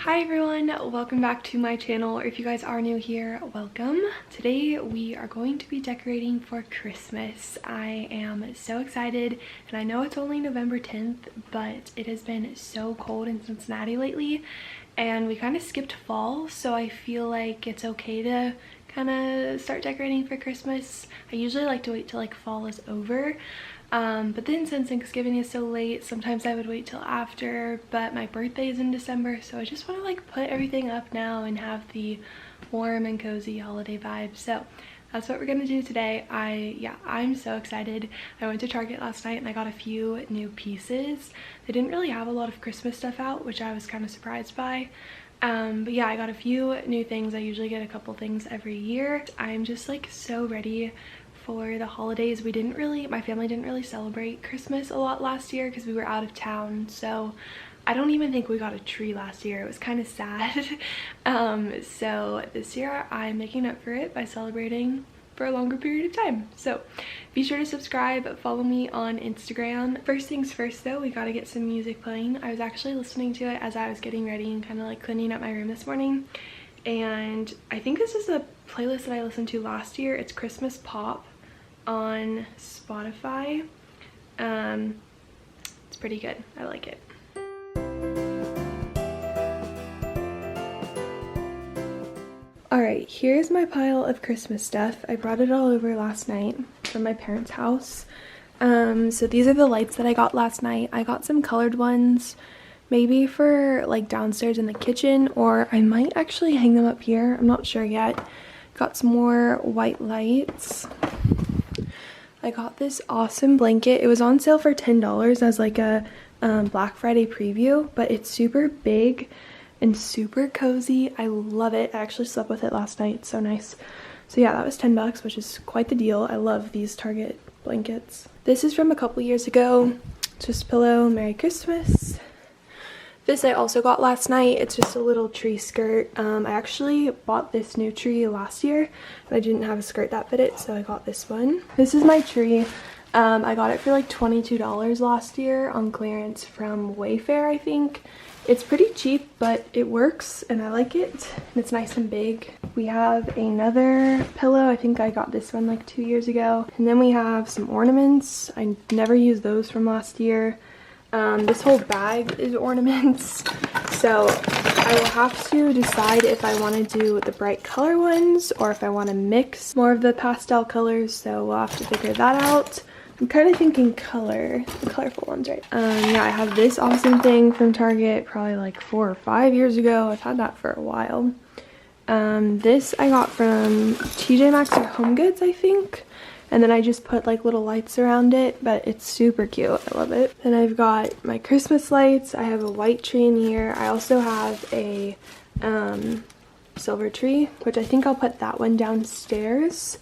Hi everyone, welcome back to my channel, or if you guys are new here, welcome. Today we are going to be decorating for Christmas. I am so excited, and I know it's only November 10th, but it has been so cold in Cincinnati lately, and we kind of skipped fall, so I feel like it's okay to kind of start decorating for Christmas. I usually like to wait till like fall is over. But then since Thanksgiving is so late, sometimes I would wait till after, but my birthday is in December, so I just want to like put everything up now and have the warm and cozy holiday vibe. So that's what we're gonna do today. I'm so excited. I went to Target last night and I got a few new pieces. They didn't really have a lot of Christmas stuff out, which I was kind of surprised by. But yeah, I got a few new things. I usually get a couple things every year. I'm just like so ready for the holidays. My family didn't really celebrate Christmas a lot last year because we were out of town, so I don't even think we got a tree last year. It was kind of sad. So this year I'm making up for it by celebrating for a longer period of time. So be sure to subscribe, follow me on Instagram. First things first though, we gotta get some music playing. I was actually listening to it as I was getting ready and kind of like cleaning up my room this morning, and I think this is a playlist that I listened to last year. It's Christmas Pop on Spotify. It's pretty good. I like it. Alright, here's my pile of Christmas stuff. I brought it all over last night from my parents' house. So these are the lights that I got last night. I got some colored ones, maybe for like downstairs in the kitchen, or I might actually hang them up here. I'm not sure yet. Got some more white lights. I got this awesome blanket. It was on sale for $10 as like a Black Friday preview, but it's super big and super cozy. I love it. I actually slept with it last night. It's so nice. So yeah, that was $10, which is quite the deal. I love these Target blankets. This is from a couple years ago. Just a pillow. Merry Christmas. This I also got last night. It's just a little tree skirt. I actually bought this new tree last year, but I didn't have a skirt that fitted, so I got this one. This is my tree. I got it for like $22 last year on clearance from Wayfair, I think. It's pretty cheap, but it works and I like it. And it's nice and big. We have another pillow. I think I got this one like 2 years ago. And then we have some ornaments. I never used those from last year. This whole bag is ornaments, so I will have to decide if I want to do the bright color ones or if I want to mix more of the pastel colors, so we'll have to figure that out. I'm kind of thinking color, the colorful ones, right? Yeah, I have this awesome thing from Target probably like 4 or 5 years ago. I've had that for a while. This I got from TJ Maxx or Home Goods, I think. And then I just put like little lights around it, but it's super cute. I love it. Then I've got my Christmas lights. I have a white tree in here. I also have a silver tree, which I think I'll put that one downstairs.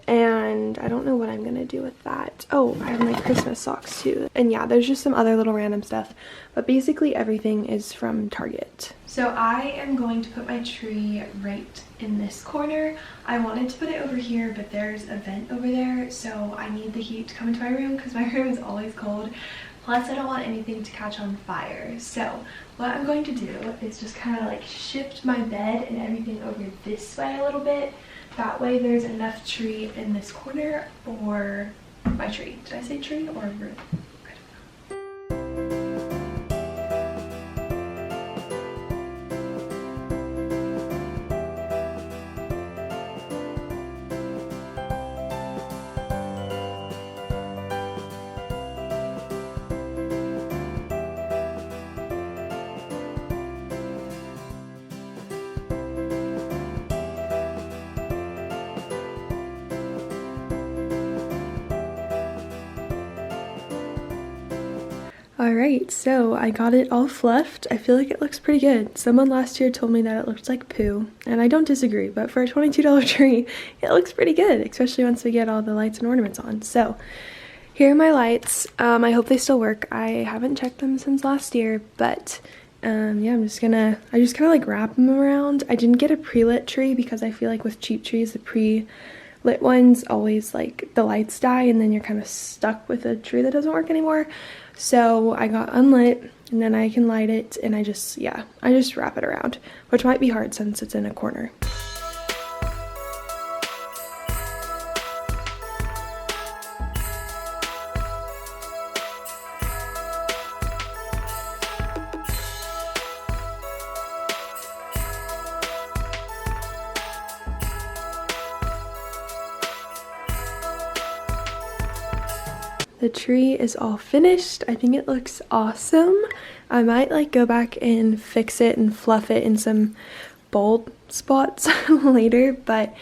And I don't know what I'm gonna do with that. Oh, I have my Christmas socks too. And yeah, there's just some other little random stuff, but basically everything is from Target. So I am going to put my tree right in this corner. I wanted to put it over here, but there's a vent over there, so I need the heat to come into my room because my room is always cold. Plus, I don't want anything to catch on fire. So what I'm going to do is just kind of like shift my bed and everything over this way a little bit. That way there's enough tree in this corner for my tree. Did I say tree or room? Alright, so I got it all fluffed. I feel like it looks pretty good. Someone last year told me that it looked like poo, and I don't disagree, but for a $22 tree, it looks pretty good, especially once we get all the lights and ornaments on. So here are my lights. I hope they still work. I haven't checked them since last year, but yeah, I just kind of like wrap them around. I didn't get a pre-lit tree because I feel like with cheap trees, the lit ones always like the lights die and then you're kind of stuck with a tree that doesn't work anymore. So I got unlit and then I can light it and I just wrap it around, which might be hard since it's in a corner. The tree is all finished. I think it looks awesome. I might like go back and fix it and fluff it in some bold spots later, but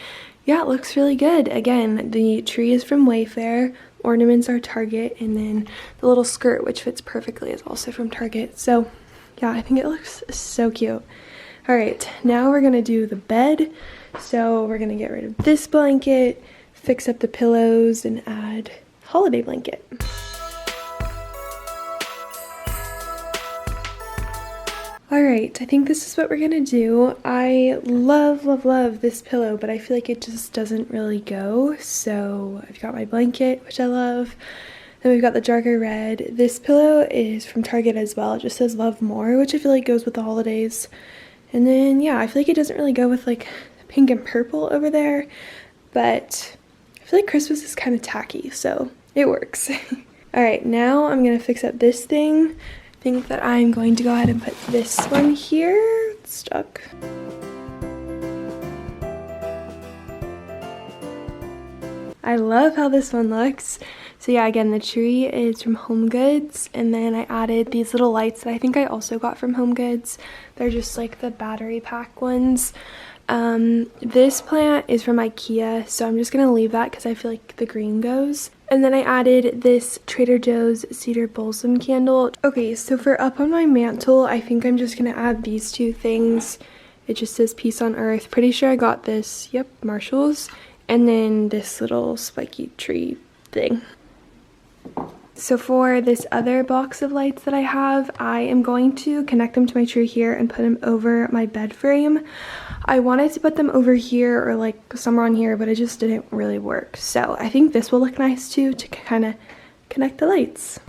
yeah, it looks really good. Again, the tree is from Wayfair, ornaments are Target, and then the little skirt, which fits perfectly, is also from Target. So yeah, I think it looks so cute. All right, now we're gonna do the bed. So we're gonna get rid of this blanket, fix up the pillows, and add holiday blanket. All right, I think this is what we're gonna do. I love, love, love this pillow, but I feel like it just doesn't really go. So I've got my blanket, which I love. Then we've got the darker red. This pillow is from Target as well. It just says love more, which I feel like goes with the holidays. And then, yeah, I feel like it doesn't really go with like pink and purple over there, but I feel like Christmas is kind of tacky, so it works. All right, now I'm gonna fix up this thing. I think that I'm going to go ahead and put this one here. It's stuck. I love how this one looks. So yeah, again, the tree is from Home Goods, and then I added these little lights that I think I also got from Home Goods. They're just like the battery pack ones. This plant is from IKEA, so I'm just gonna leave that because I feel like the green goes. And then I added this Trader Joe's cedar balsam candle. Okay, so for up on my mantle, I think I'm just gonna add these two things. It just says peace on earth. Pretty sure I got this, yep, Marshall's. And then this little spiky tree thing. So for this other box of lights that I have, I am going to connect them to my tree here and put them over my bed frame. I wanted to put them over here or like somewhere on here, but it just didn't really work. So I think this will look nice too, to kind of connect the lights.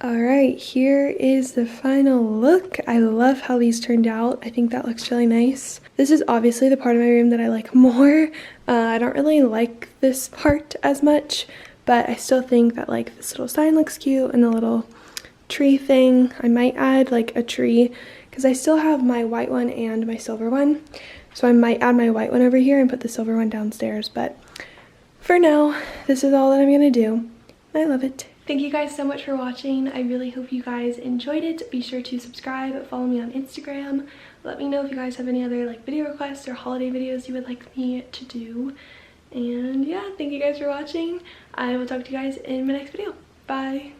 All right, here is the final look. I love how these turned out. I think that looks really nice. This is obviously the part of my room that I like more. I don't really like this part as much, but I still think that like this little sign looks cute and the little tree thing. I might add like a tree because I still have my white one and my silver one. So I might add my white one over here and put the silver one downstairs. But for now, this is all that I'm gonna do. I love it. Thank you guys so much for watching. I really hope you guys enjoyed it. Be sure to subscribe, follow me on Instagram. Let me know if you guys have any other like video requests or holiday videos you would like me to do. And yeah, thank you guys for watching. I will talk to you guys in my next video. Bye.